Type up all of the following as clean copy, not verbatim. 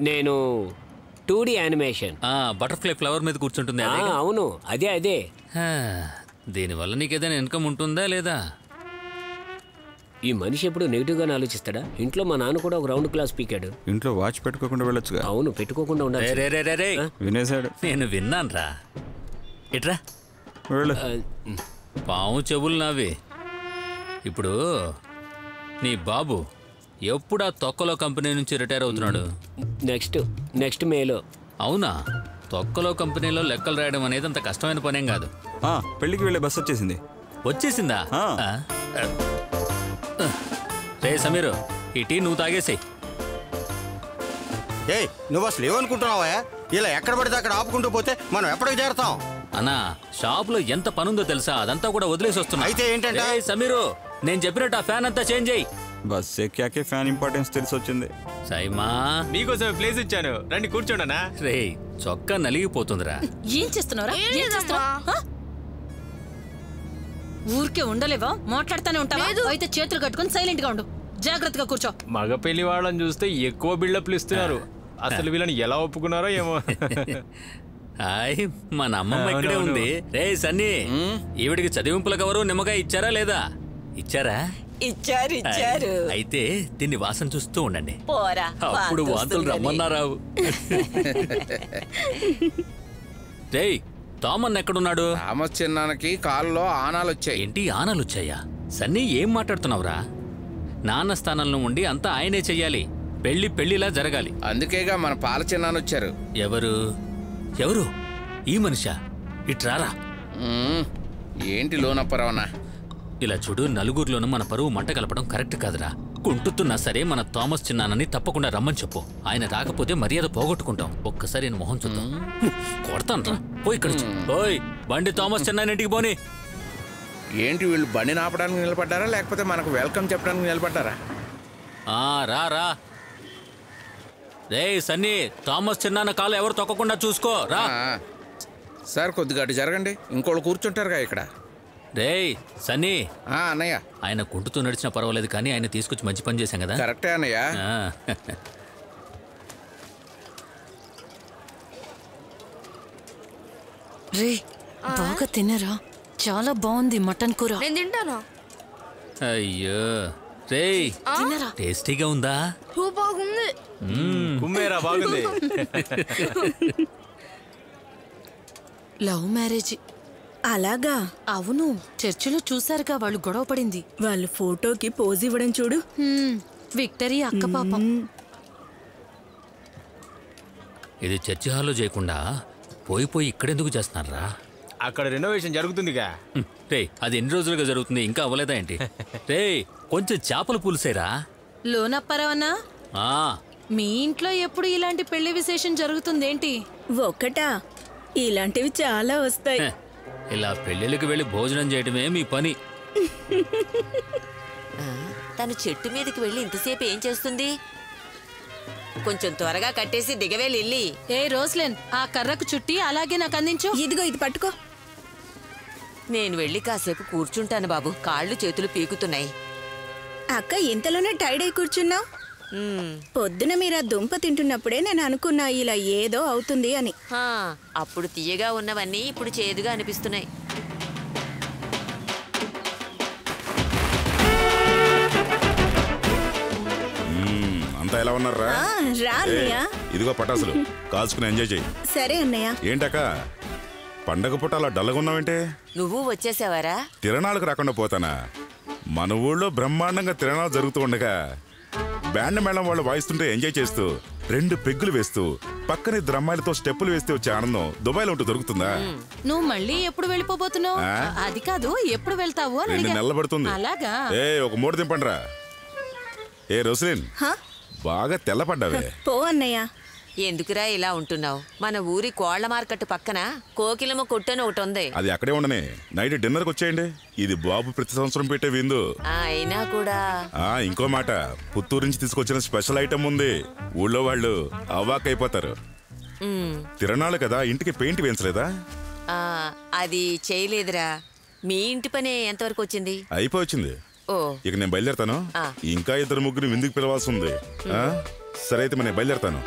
నేను 2D animation. Butterfly flower మీద కూర్చుంటుంది. అవును, అదే. దీనివల్ల నీకేదైనా ఇన్కమ్ ఉంటుందా లేదా? ఈ మనిషి ఎప్పుడు నెగిటివ్గానే ఆలోచిస్తాడా? ఇంట్లో మా నాన్న కూడా ఒక రౌండ్ క్లాస్ పీకాడు. ఇంట్లో వాచ్ పెట్టుకోకుండా వెళ్ళొచ్చుగా. అవును, పెట్టుకోకుండా ఉండాలి. వినేశాడు. నేను విన్నాను రా. ఇట్రా. పాము చెవులు నావి. ఇప్పుడు నీ బాబు ఎప్పుడు ఆ తొక్కలో కంపెనీ నుంచి రిటైర్ అవుతున్నాడు? నెక్స్ట్ మేలో. అవునా? తొక్కలో కంపెనీలో లెక్కలు రాయడం అనేది అంత కష్టమైన పనేం కాదు. పెళ్లికి వెళ్ళే బస్ వచ్చేసింది. వచ్చేసిందా? రే సమీరు, ఈ టీ నువ్వు తాగేసి. నువ్వు అసలు ఏమనుకుంటున్నావా? ఇలా ఎక్కడ పడితే అక్కడ ఆపుకుంటూ పోతే మనం ఎప్పటికి చేరతాం? అన్నా, షాప్ లో ఎంత పనుందో తెలుసా? అదంతా కూడా వదిలేసి వస్తున్నా. అయితే ఏంటంటే సమీరు, నేను చెప్పినట్టు ఆ ఫ్యాన్ అంతా చేంజ్ అయ్యి. బస్ ఎక్కాకే ఫ్యాన్ ఇంపార్టెన్స్ తెలిసి వచ్చింది. సైమా, మీకోసం ప్లేస్ ఇచ్చాను, రండి కూర్చోండి. రే, చొక్కా నలిగిపోతుందిరా. ఏం చేస్తున్నావురా? ఊరికే ఉండలేవా? మాట్లాడుతూనే ఉంటావా? అయితే చేతులు కట్టుకుని సైలెంట్ గా ఉండు. జాగ్రత్తగా కూర్చో. మగ పెళ్లి వాళ్ళని చూస్తే ఎక్కువ బిల్డప్లు ఇస్తున్నారు. అసలు వీళ్ళని ఎలా ఒప్పుకున్నారో ఏమో. హాయ్, మన అమ్మమ్మ ఇక్కడే ఉంది. రే సన్నీ, ఈవిడికి చదివింపుల కవరు నిమ్మకాయ ఇచ్చారా లేదా? ఇచ్చారా? ఇచ్చారు. అయితే దీన్ని వాసన చూస్తూ ఉండండి. పోరా, అప్పుడు వాంతులు రమ్మన్నారావు. రే, తామన్ ఎక్కడున్నాడు? థామస్ చిన్నానికి కాలులో ఆనాలు వచ్చాయి. ఏంటి ఆనాలు వచ్చాయా? సన్నీ, ఏం మాట్లాడుతున్నావురా? నాన్న స్థానంలో ఉండి అంతా ఆయనే చెయ్యాలి. పెళ్లిలా జరగాలి. అందుకేగా మన పాల చిన్నాను వచ్చారు. ఎవరు? ఈ మనిషా? ఇట్రారా. ఏంటి లోనప్పరావనా? ఇలా చూడు, నలుగురిలోనూ మన పరువు మంట కలపడం కరెక్ట్ కాదురా. కుంటుతున్నా సరే మన థామస్ చిన్నానని తప్పకుండా రమ్మని చెప్పు. ఆయన రాకపోతే మర్యాద పోగొట్టుకుంటాం. ఒక్కసారి నేను మొహం చూద్దాం. కొడతాను రా. పోయి ఇక్కడ. ఓయ్ బండి థామస్ చిన్నాని ఇంటికి పోని. ఏంటి వీళ్ళు బండి నాపడానికి నిలబడ్డారా లేకపోతే మనకు వెల్కమ్ చెప్పడానికి నిలబడ్డారా? రా. రే సన్నీ, థామస్ చిన్నాన్న కాలు ఎవరు తొక్కకుండా చూసుకో రా. సార్ కొద్దిగా అటు జరగండి, ఇంకోళ్ళు కూర్చుంటారుగా ఇక్కడ. రే సన్నీ. అన్నయ్య, ఆయన కుంటుతూ నడిచినా పర్వాలేదు కానీ ఆయన తీసుకొచ్చి మంచి పని చేశాం కదా. కరెక్టే అన్నయ్య. రే, బాగా తినరా? చాలా బాగుంది మటన్ కూర. నేను తింటాను. అయ్యో రే, టేస్టీగా ఉందా? బాగుంది. కుమ్మేరా, బాగుంది. Love marriage. అలాగా? అవును, చర్చిలో చూసారుగా వాళ్ళు గొడవ పడింది. వాళ్ళు ఫోటోకి పోజ్ ఇవ్వడం చూడు. విక్టరీ అక్క పాపం. ఇది చర్చి హాల్లో చేయకుండా పోయి ఇక్కడెందుకు చేస్తున్నారా? అక్కడ రెనోవేషన్ జరుగుతుందిగా. రే, అది ఎన్ని రోజులుగా జరుగుతుంది, ఇంకా అవ్వలేదా ఏంటి? రే, కొంచెం చేపల పులుసేరా. లోనప్పరావన్నా, మీ ఇంట్లో ఎప్పుడు ఇలాంటి పెళ్లి విశేషం జరుగుతుందేంటి? ఒక్కటా? ఇలాంటివి చాలా వస్తాయి. ఇలా పెళ్లిళ్ళకి వెళ్ళి భోజనం చేయడమే మీ పని. తను చెట్టు మీదకి వెళ్ళి ఇంతసేపు ఏం చేస్తుంది? కొంచెం త్వరగా కట్టేసి దిగవే లిల్లీ. ఏ రోస్లెన్, ఆ కర్రకు చుట్టి అలాగే నాకు అందించు. ఇదిగో ఇది పట్టుకో. నేను వెళ్ళి కాసేపు కూర్చుంటాను బాబు, కాళ్ళు చేతులు పీకుతున్నాయి. అక్క, ఇంతలోనే టైడ్ అయి కూర్చున్నావు? పొద్దున మీరు ఆ దుంప తింటున్నప్పుడే నేను అనుకున్నా ఇలా ఏదో అవుతుంది అని. అప్పుడు తీయగా ఉన్నవన్నీ ఇప్పుడు చేదుగా అనిపిస్తున్నాయి. అంతా ఎలా ఉన్నారా? ఇదిగో పటాసులు కాల్చుకుని ఎంజాయ్ చేయి. సరే అన్నయ్య. ఏంటక్క పండగ పూట అలా డల్లగా ఉన్నావేంటే? నువ్వు వచ్చేసావారా? తిరణాలకు రాకుండా పోతానా? మన ఊళ్ళో బ్రహ్మాండంగా తిరణాలు జరుగుతూ ఉండగా బ్యాండ్ మేళం వాళ్ళు వాయిస్తుంటే ఎంజాయ్ చేస్తూ 2 పెగ్గులు వేస్తూ పక్కన 2 అమ్మాయిలతో స్టెప్పులు వేస్తే వచ్చే ఆనందం దుబాయ్లో ఉంటూ దొరుకుతుందా? నువ్వు మళ్ళీ ఎప్పుడు వెళ్ళిపోబోతున్నావు? అది కాదు, ఎప్పుడు వెళ్తావు? 2 నెలలు పడుతుంది. అలాగా? ఒక 3 దింపండిరా. రోస్లిన్, బాగా తెల్లపడ్డావే. పో అన్నయ్య. ఎందుకురా ఇలా ఉంటున్నావు? మన ఊరి కోళ్ల మార్కెట్ పక్కన కోకిలమ్మ కొట్టని ఒకటి ఉంది. అది అక్కడే ఉండనే. నైట్ డిన్నర్ కి వచ్చేయండి. ఇది బాబు ప్రతి సంవత్సరం పెట్టే విందు. అయినా కూడా ఇంకో మాట, పుత్తూరు నుంచి తీసుకొచ్చిన స్పెషల్ ఐటమ్ ఉంది. ఊళ్ళో వాళ్ళు అవాకైపోతారు. తిరణాలు కదా, ఇంటికి పెయింట్ వేయించలేదా? అది చేయలేదురా. మీ ఇంటి పని ఎంతవరకు వచ్చింది? అయిపోయింది. ఇక నేను బయలుదేరతాను. ఇంకా 2 ముగ్గురు విందుకు పిలవాల్సి ఉంది. సరే అయితే నేను బయలుదేరతాను.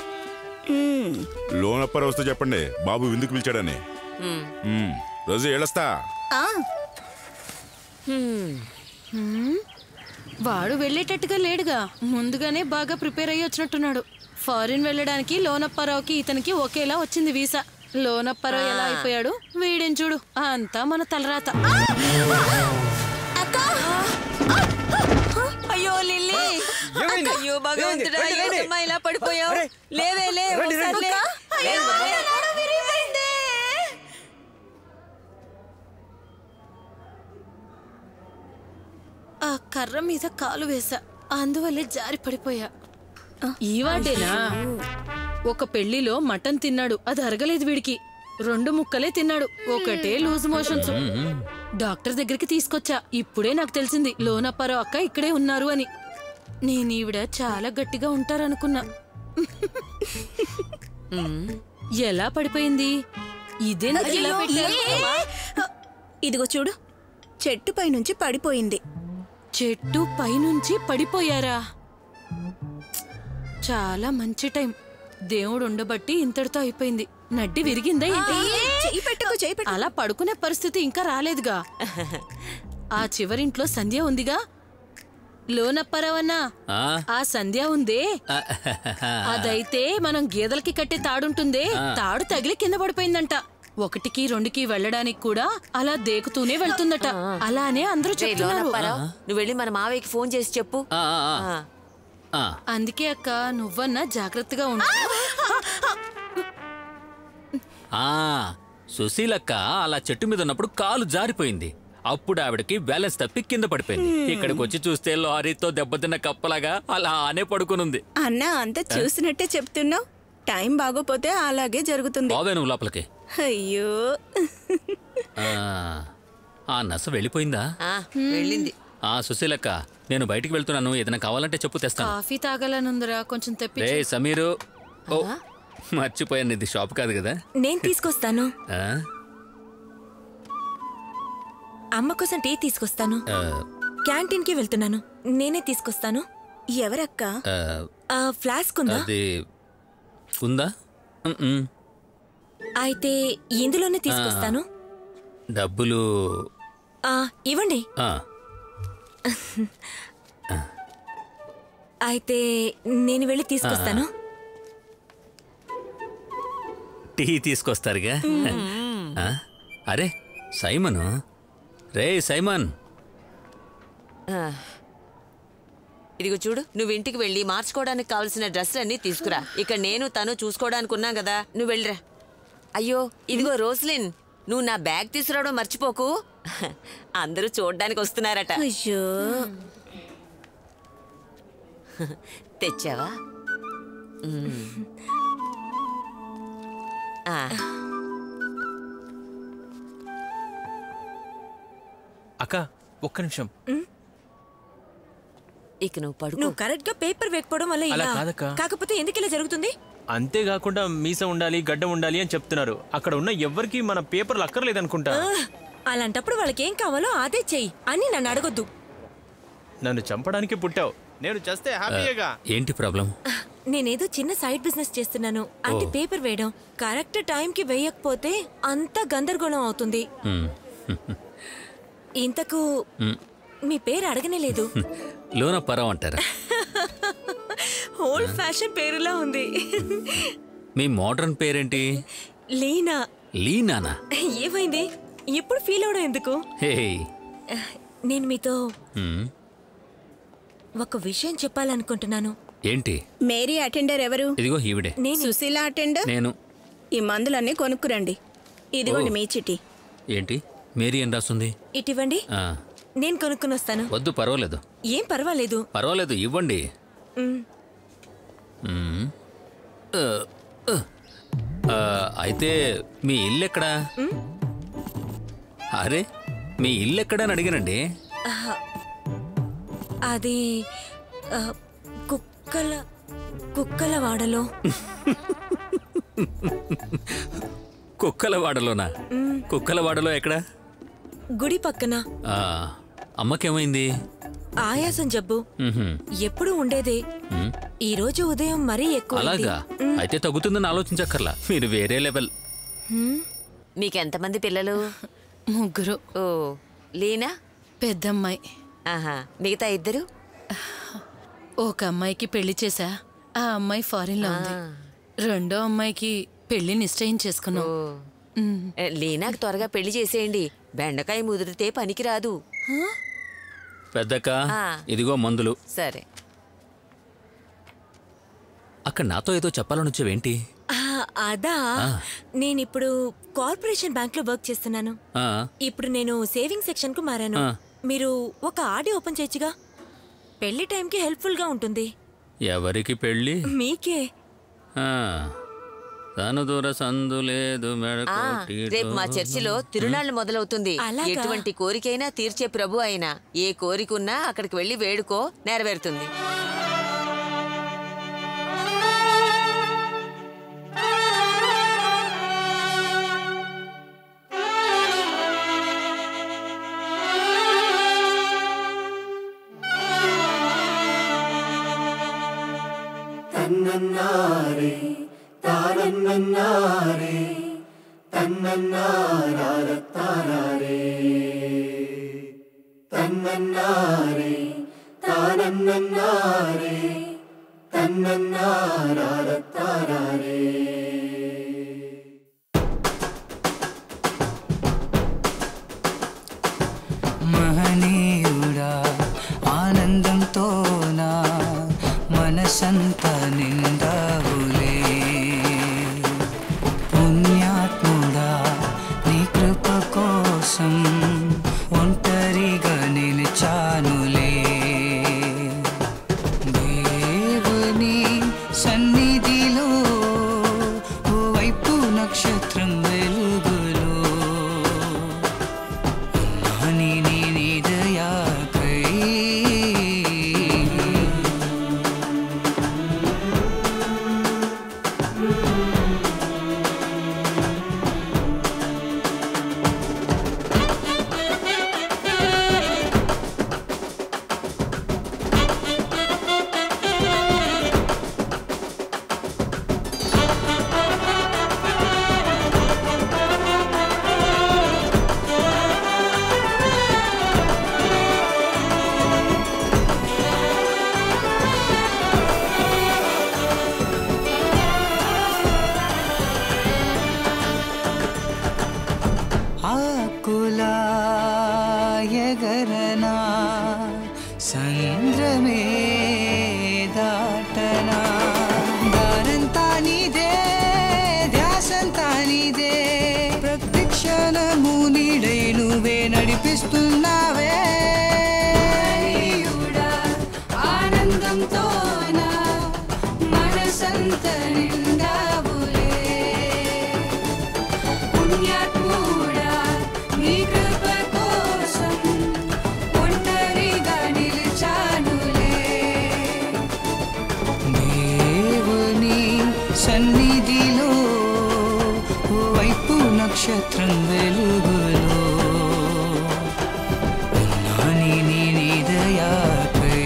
లోన్ అప్పారావు వస్తే చెప్పండి బాబు విందుకు పిలిచాడని. రోజు ఏళ్ళొస్తా. వాడు వెళ్ళేటట్టుగా లేడుగా, ముందుగానే బాగా ప్రిపేర్ అయ్యి వచ్చినట్టున్నాడు. ఫారిన్ వెళ్ళడానికి లోనప్పారావుకి ఇతనికి ఒకేలా వచ్చింది వీసా. లోనప్పారావు ఎలా అయిపోయాడు, వీడేం చూడు, అంతా మన తలరాత. అయ్యో లిల్లీ, అయ్యో భగవంతుడా, ఏంటమ్మా ఇలా పడిపోయావు? లేవే లే, ఒకసారి లే. ఆ కర్ర మీద కాలు వేసా, అందువల్లే జారి పడిపోయా. ఈ వాడేనా? ఒక పెళ్లిలో మటన్ తిన్నాడు, అది అరగలేదు వీడికి. 2 ముక్కలే తిన్నాడు, ఒకటే లూజ్ మోషన్స్. డాక్టర్ దగ్గరికి తీసుకొచ్చా, ఇప్పుడే నాకు తెలిసింది లోనప్పారావు అక్క ఇక్కడే ఉన్నారు అని. నేను ఈవిడ చాలా గట్టిగా ఉంటారనుకున్నా. ఎలా పడిపోయింది? ఇదేందుకు ఇలా పెట్టారు? ఇదిగో చూడు, చెట్టు పైనుంచి పడిపోయింది. చెట్టు పైనుంచి పడిపోయారా? చాలా మంచి టైం, దేవుడు ఉండబట్టి ఇంతటితో అయిపోయింది. నడ్డి విరిగిందా ఏంటి? అలా పడుకునే పరిస్థితి ఇంకా రాలేదుగా. ఆ చివరింట్లో సంధ్య ఉందిగా. లోనప్పారావన్నా, ఆ సంధ్య ఉందే, అదైతే మనం గేదెలకి కట్టే తాడుంటుందే, తాడు తగిలి కింద పడిపోయిందంట. 1కి 2కి వెళ్ళడానికి కూడా అలా దేకుతూనే వెళ్తుందట. అలానే అందరూ చెప్తున్నారు. నువ్వు వెళ్ళి మన మావయ్యకి ఫోన్ చేసి చెప్పు. అందుకే అక్క, నువ్వన్నా జాగ్రత్తగా ఉండు. సుశీలక్క అలా చెట్టు మీద ఉన్నప్పుడు కాలు జారిపోయింది. అప్పుడు ఆవిడకి బ్యాలెన్స్ తప్పి కింద పడిపోయింది. ఇక్కడికి వచ్చి చూస్తే లారీతో దెబ్బతిన్న కప్పలాగా అలానే పడుకునుంది. అన్నా, అంతా చూసినట్టే చెప్తున్నావు. టైం బాగోపోతే అలాగే జరుగుతుంది. బావే నువ్వు లోపలికి. అయ్యో, ఆ నస వెళ్ళిపోయిందా? వెళ్ళింది. సుశీలక్క, నేను బయటికి వెళ్తున్నాను, ఏదైనా కావాలంటే చెప్పు, తెస్తాను. కాఫీ తాగాలనుందిరా, కొంచెం తెప్పి. రే సమీరు, మర్చిపోయాను, ఇది షాప్ కాదు కదా. నేను తీసుకొస్తాను. అమ్మ కోసం టీ తీసుకొస్తాను. క్యాంటీన్ కి వెళ్తున్నాను, నేనే తీసుకొస్తాను. ఎవరక్క? ఫ్లాస్క్ ఉందా? ఉందా? అయితే ఇందులోనే తీసుకొస్తాను. డబ్బులు ఇవ్వండి. అయితే నేను వెళ్ళి తీసుకొస్తాను. టీ తీసుకొస్తారుగా. అరే సైమను, రే సైమన్, ఇదిగో చూడు, నువ్వు ఇంటికి వెళ్ళి మార్చుకోవడానికి కావాల్సిన డ్రెస్సులన్నీ తీసుకురా. ఇక్కడ నేను తను చూసుకోవడానికి ఉన్నా కదా, నువ్వు వెళ్ళిరా. అయ్యో ఇదిగో రోస్లిన్, నువ్వు నా బ్యాగ్ తీసుకురావడం మర్చిపోకు, అందరూ చూడడానికి వస్తున్నారట. అయ్యో, తెచ్చావా? అక్క ఒక్క నిమిషం. ఇక నువ్వు పడుకో. నువ్వు కరెక్ట్ గా పేపర్ వేయకపోవడం వల్ల అలా ఇలా. కాదక్క. కాకపోతే ఎందుకు ఇలా జరుగుతుంది? అంతేకాకుండా మీసం ఉండాలి, గడ్డం ఉండాలి అని చెప్తున్నారు. అక్కడ ఉన్న ఎవ్వరికి మన పేపర్లు అక్కర్లేదనుకుంటా. అలాంటప్పుడు వాళ్ళకి ఏం కావాలో అదే చెయ్యి అని నన్ను అడగొద్దు. నన్ను చంపడానికి పుట్టావు, నేను చేస్తే హ్యాపీగా. ఏంటి ప్రాబ్లం? నేనేదో చిన్న సైడ్ బిజినెస్ చేస్తున్నాను, అంటే పేపర్ వేయడం. కరెక్ట్ టైంకి వేయకపోతే అంతా గందరగోళం అవుతుంది. ఇంతకు మీ పేరు అడగనే లేదు. లోనప్పారావు అంటారా? ఓల్డ్ ఫ్యాషన్ పేరులా ఉంది. మీ మోడర్న్ పేరేంటి? లీనా. లీనానా? ఏమైంది ఇప్పుడు ఫీల్ అవడం ఎందుకు? నేను మీతో ఒక విషయం చెప్పాలనుకుంటున్నాను. ఏంటి? మేరీ అటెండర్ ఎవరు? ఇదిగో ఈవిడే. సుశీల అటెండర్. నేను. ఈ మందులన్నీ కొనుక్కురండి. ఇదిగోండి మీ చిట్టి. ఏంటి మేరీ అని రాస్తుంది? ఇటివ్వండి, నేను కొనుక్కుని వస్తాను. వద్దు, పర్వాలేదు. ఏం పర్వాలేదు? పర్వాలేదు, ఇవ్వండి. అయితే మీ ఇల్లు ఎక్కడా? అరే మీ ఇల్లు ఎక్కడా అని అడిగానండి. అది కుక్కలవాడలో. కుక్కలవాడలోనా? కుక్కలవాడలో ఎక్కడా? గుడి పక్కన. అమ్మకేమైంది? ఆయాసం జబ్బు ఎప్పుడు ఉండేదే. ఈ రోజు ఉదయం మరీ ఎక్కువ. అలాగా అయితే తగ్గుతుందని ఆలోచించక్కర్లా, మీరు వేరే లెవెల్. మీకెంతమంది పిల్లలు? 3. ఓ, లీనా పెద్దమ్మాయి. ఆహా, మిగతా 2? ఒక అమ్మాయికి పెళ్లి చేశా, ఆ అమ్మాయి ఫారిన్ లో ఉంది. రెండో అమ్మాయికి పెళ్లి నిశ్చయించేసుకున్నాం. లీనాకి త్వరగా పెళ్లి చేసేయండి, బెండకాయ ముదిరితే పనికిరాదు. పెద్దక్క ఇదిగో మందులు. సరే. అక్కడ నాతో ఏదో చెప్పాలని వచ్చేవేంటి? అదా, నేనిప్పుడు కార్పొరేషన్ బ్యాంక్ లో వర్క్ చేస్తున్నాను. ఇప్పుడు నేను సేవింగ్ సెక్షన్ కు మారాను. మీరు ఒక ఆర్డీ ఓపెన్ చేయొచ్చుగా, పెళ్లి టైంకి హెల్ప్ఫుల్ గా ఉంటుంది. ఎవరికి పెళ్లి? మీకే. తను దూర సందు లేదు. రేపు మా చర్చిలో తిరునాళ్లు మొదలవుతుంది. ఎటువంటి కోరికైనా తీర్చే ప్రభు అయినా ఏ కోరికున్నా అక్కడికి వెళ్లి వేడుకో, నెరవేరుతుంది. తన్నన్నారే తానన్నన్నారే తన్నన్నారార తారారే తన్నన్నారే తానన్నన్నారే తన్నన్నారార తారారే. మహనీయుడా ఆనందంతో నా మనసంత నిండావులే. పుణ్యాత్ముడా నీ కృప కోసం ఒంటరిగా నిలిచానులే. దేవుని సన్నిధిలో ఓవైపు నక్షత్రం వెలుగులో ఉన్నాని నీ దయాకై. ఆకులా ఎగరనా సంద్రమే దాటనా. దారంతా నీదే, ధ్యాసంతా నీదే, ప్రతి క్షణము నీడై నువ్వే నడిపిస్తున్నావే. ఆనందంతో నా మనసంత నిండావులే. పుణ్యాత్ముడా నీ కృప కోసం ఒంటరిగా నిలిచానులే. దేవుని సన్నిధిలో ఓవైపు నక్షత్రం వెలుగులో ఉన్నాని నీ దయాకై.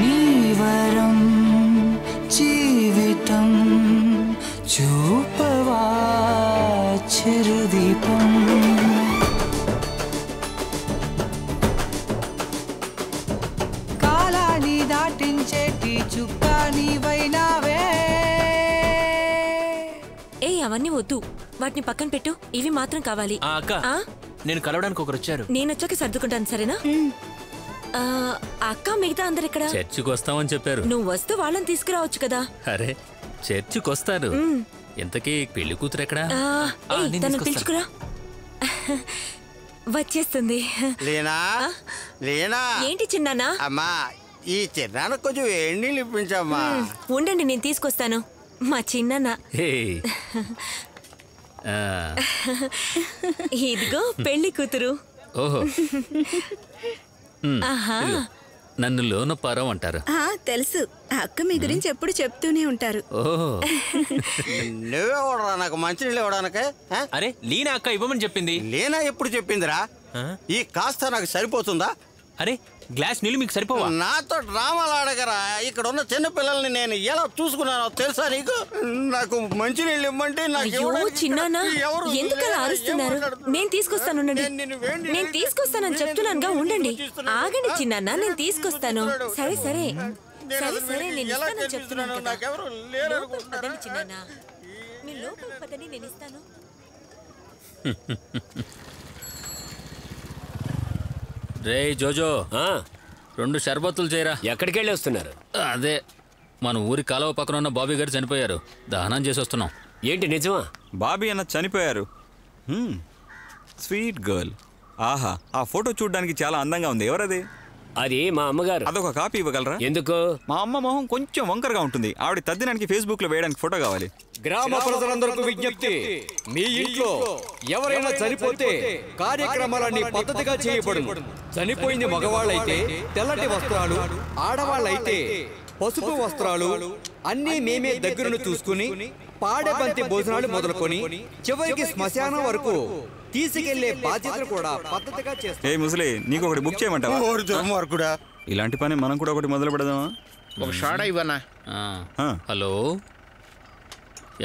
నీ వరం జీవితం చూపవా చిరుదీపం. కాలాన్ని దాటించేటి చుక్కా నీవైనావే. అవన్నీ వద్దు, వాటిని పక్కన పెట్టు. ఇవి మాత్రం కావాలి. అక్క, నేను కలవడానికి ఒకరు వచ్చారు. నేనొచ్చాక సర్దుకుంటాను, సరేనా? అక్క, మిగతా అందరు ఇక్కడ చర్చికి వస్తామని చెప్పారు. నువ్వు వస్తూ వాళ్ళని తీసుకురావచ్చు కదా. అరే, చర్చికి వస్తారు. ఇంతకీ పెళ్లి కూతురు ఎక్కడా? తను పిలుచుకురా. వచ్చేస్తుంది. లేనా లేనా ఏంటి చిన్నానా? అమ్మా ఈ చిన్నాన్న కొంచెం వేడి నీళ్ళు ఇప్పించమ్మా. ఉండండి, నేను తీసుకొస్తాను. మా చిన్నాన్న. ఇదిగో పెళ్లి కూతురు. ఓహో, ఆహా, నన్ను లోనపారం అంటారు. తెలుసు, అక్క మీ గురించి ఎప్పుడు చెప్తూనే ఉంటారు. నువ్వే ఓడరా నాకు మంచినీళ్ళు ఇవ్వడానికి? అరే లీనా అక్క ఇవ్వమని చెప్పింది. లీనా ఎప్పుడు చెప్పిందిరా? ఈ కాస్త నాకు సరిపోతుందా? అరే గ్లాస్ నీళ్ళు మీకు సరిపోవా? నాతో డ్రామాలు ఆడగరా. ఇక్కడ ఉన్న చిన్న పిల్లల్ని నేను ఎలా చూసుకున్నానో తెలుసా నీకు? నాకు మంచి నీళ్ళు ఇమ్మంటే చిన్నానా ఎందుకు అలా అరుస్తున్నారు? నేను తీసుకొస్తాను, నేను తీసుకొస్తానని చెప్తున్నానుగా. ఉండండి, ఆగండి చిన్నానా, నేను తీసుకొస్తాను. సరే సరే సరే సరే, నేను ఇస్తానని చెప్తున్నాను కదా. లోపలికి పదండి చిన్నానా, మీ లోపలికి పదండి, నేను ఇస్తాను. రే జోజో, 2 షర్బత్తులు చేయరా. ఎక్కడికి వెళ్ళి వస్తున్నారు? అదే మన ఊరి కాలువ పక్కన ఉన్న బాబీ గారు చనిపోయారు, దహనం చేసి వస్తున్నాం. ఏంటి నిజమా? బాబీ అన్న చనిపోయారు. Sweet girl. ఆహా, ఆ ఫోటో చూడడానికి చాలా అందంగా ఉంది. ఎవరది? అది మా అమ్మగారు. అదొక కాపీ ఇవ్వగలరా? ఎందుకు? మా అమ్మ మొహం కొంచెం వంకరగా ఉంటుంది. ఆవిడ తద్దినానికి ఫేస్బుక్ లో వేయడానికి ఫోటో కావాలి. గ్రామ ప్రజలందరికీ విజ్ఞప్తి, మీ ఇంట్లో ఎవరైనా చనిపోతే కార్యక్రమాలన్నీ పద్ధతిగా చేయబడును. చనిపోయింది మగవాళ్ళైతే తెల్లటి వస్త్రాలు, ఆడవాళ్ళైతే పసుపు వస్త్రాలు అన్నీ మేమే దగ్గరను చూసుకుని పాడెబంతి భోజనాలు మొదలుకొని చివరికి శ్మశానం వరకు తీసుకెళ్లే బాధ్యతలు కూడా పద్ధతిగా చేస్తాం. ఏ ముసలి, నీకు ఒకటి బుక్ చేయమంటావా? ఇలాంటి పని మనం కూడా ఒకటి మొదలు పెడదామా? ఒక షాడా ఇవ్వనా? హలో,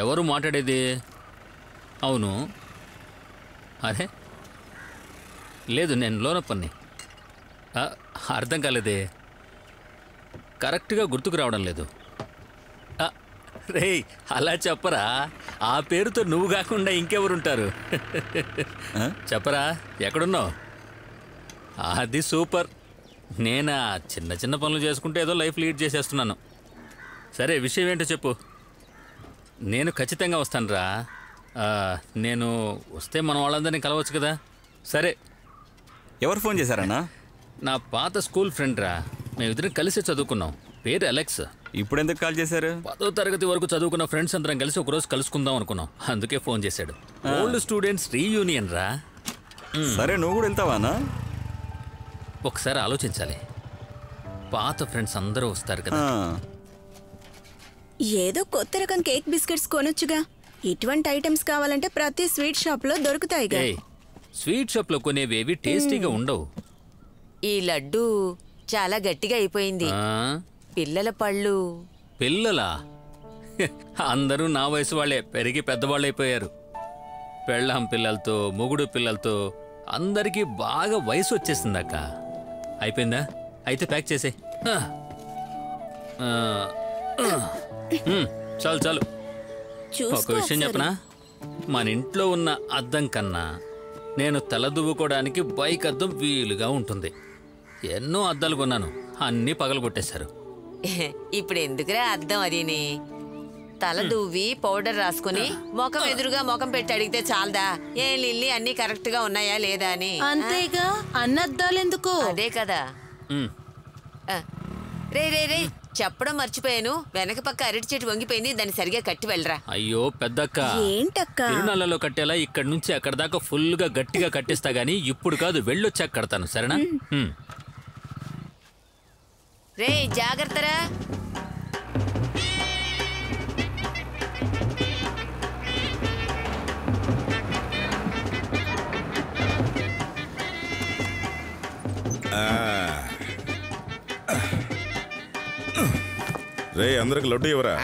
ఎవరు మాట్లాడేది? అవును, అరే లేదు, నేను లోనప్పని. అర్థం కాలేదే, కరెక్ట్గా గుర్తుకు రావడం లేదు. రే అలా చెప్పరా, ఆ పేరుతో నువ్వు కాకుండా ఇంకెవరుంటారు? చెప్పరా, ఎక్కడున్నావు? అది సూపర్. నేనా చిన్న చిన్న పనులు చేసుకుంటే ఏదో లైఫ్ లీడ్ చేసేస్తున్నాను. సరే, విషయం ఏంటో చెప్పు. నేను ఖచ్చితంగా వస్తానురా. నేను వస్తే మన వాళ్ళందరినీ కలవచ్చు కదా. సరే. ఎవరు ఫోన్ చేశారన్నా? నా పాత స్కూల్ ఫ్రెండ్ రా, మేమిద్దరం కలిసి చదువుకున్నాం. పేరు అలెక్స్. ఇప్పుడు ఎందుకు కాల్ చేశారు? 10వ తరగతి వరకు చదువుకున్న ఫ్రెండ్స్ అందరం కలిసి ఒకరోజు కలుసుకుందాం అనుకున్నాం, అందుకే ఫోన్ చేశాడు. ఓల్డ్ స్టూడెంట్స్ రీయూనియన్ రా. సరే, నువ్వు కూడా వెళ్తావానా? ఒకసారి ఆలోచించాలి. పాత ఫ్రెండ్స్ అందరూ వస్తారు కదా. ఏదో కొత్త రకం కేక్ బిస్కెట్స్ కొనొచ్చుగా. ఇటువంటి ఐటమ్స్ కావాలంటే ప్రతి స్వీట్ షాప్ లో దొరుకుతాయిగా. స్వీట్ షాప్ లో కొనేవేవి టేస్టీగా ఉండవు. ఈ లడ్డు చాలా గట్టిగా అయిపోయింది. పిల్లల పళ్ళు. పిల్లలా? అందరూ నా వయసు వాళ్ళే, పెరిగి పెద్దవాళ్ళు అయిపోయారు. పెళ్ళాం పిల్లలతో, మొగుడు పిల్లలతో అందరికీ బాగా వయసు వచ్చేసిందాక. అయిపోయిందా? అయితే ప్యాక్ చేసే. చాలు చాలు. ఒక విషయం చెప్పనా, మన ఇంట్లో ఉన్న అద్దం కన్నా నేను తలదువ్వుకోవడానికి బైక్ అద్దం వీలుగా ఉంటుంది. ఎన్నో అద్దాలు కొన్నాను, అన్నీ పగలగొట్టేశారు. ఇప్పుడు ఎందుకురా అద్దం అదిని? తల దువ్వి పౌడర్ రాసుకుని ముఖం ఎదురుగా ముఖం పెట్టి అడిగితే చాలదా? ఏ లిల్లీ అన్ని కరెక్ట్ గా ఉన్నాయా లేదా అని? అంతేగా, అన్నద్దాలెందుకు? అదే కదా. రే రే రే, చెప్పడం మర్చిపోయాను. వెనక పక్క అరటి చెట్టు వంగిపోయింది, దాన్ని సరిగా కట్టి వెళ్ళరా. అయ్యో పెద్దక్క, ఏంటక్క? తిరునాళ్ళలో కట్టేలా ఇక్కడి నుంచి అక్కడ దాకా ఫుల్ గా గట్టిగా కట్టిస్తా గానీ ఇప్పుడు కాదు, వెళ్ళొచ్చాక కడతాను, సరేనా? రే జాగ్రత్తరా. రే అందరికి లడ్డు ఇవ్వరా.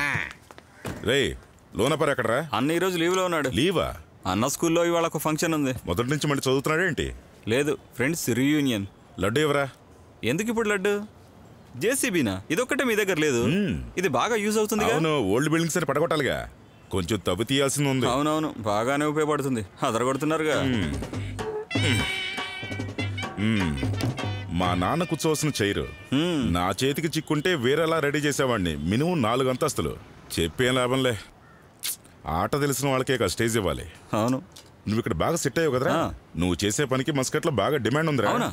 రే లోనపర్ ఎక్కడరా? అన్న ఈరోజు లీవ్లో ఉన్నాడు. లీవా? అన్న స్కూల్లో ఇవాళ ఒక ఫంక్షన్ ఉంది. మొదటి నుంచి మళ్ళీ చదువుతున్నాడేంటి? లేదు, ఫ్రెండ్స్ రీయూనియన్. లడ్డు ఇవ్వరా. ఎందుకు ఇప్పుడు లడ్డు? జేసీబీనా? ఇదొక్కటే మీ దగ్గర లేదు? ఇది బాగా యూజ్ అవుతుంది. అవును, ఓల్డ్ బిల్డింగ్స్ అని పడగొట్టాలిగా, కొంచెం తవ్వి తీయాల్సింది ఉంది. అవునవును, బాగానే ఉపయోగపడుతుంది. అదరగొడుతున్నారుగా. మా నాన్న కూర్చోవలసిన చైరు నా చేతికి చిక్కుంటే వేరేలా రెడీ చేసేవాడిని. మినిమం 4 అంతస్తులు. చెప్పేం లాభంలే, ఆట తెలిసిన వాళ్ళకే స్టేజ్ ఇవ్వాలి. అవును, నువ్వు ఇక్కడ బాగా సెట్ అయ్యావు కదరా. నువ్వు చేసే పనికి మస్కట్లో బాగా డిమాండ్ ఉందిరా. అవునా?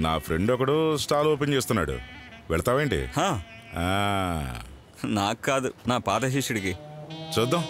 నా ఫ్రెండ్ ఒకడు స్టాల్ ఓపెన్ చేస్తున్నాడు, వెళ్తావేంటి? నాకు కాదు, నా పాత శిష్యుడికి. చూద్దాం.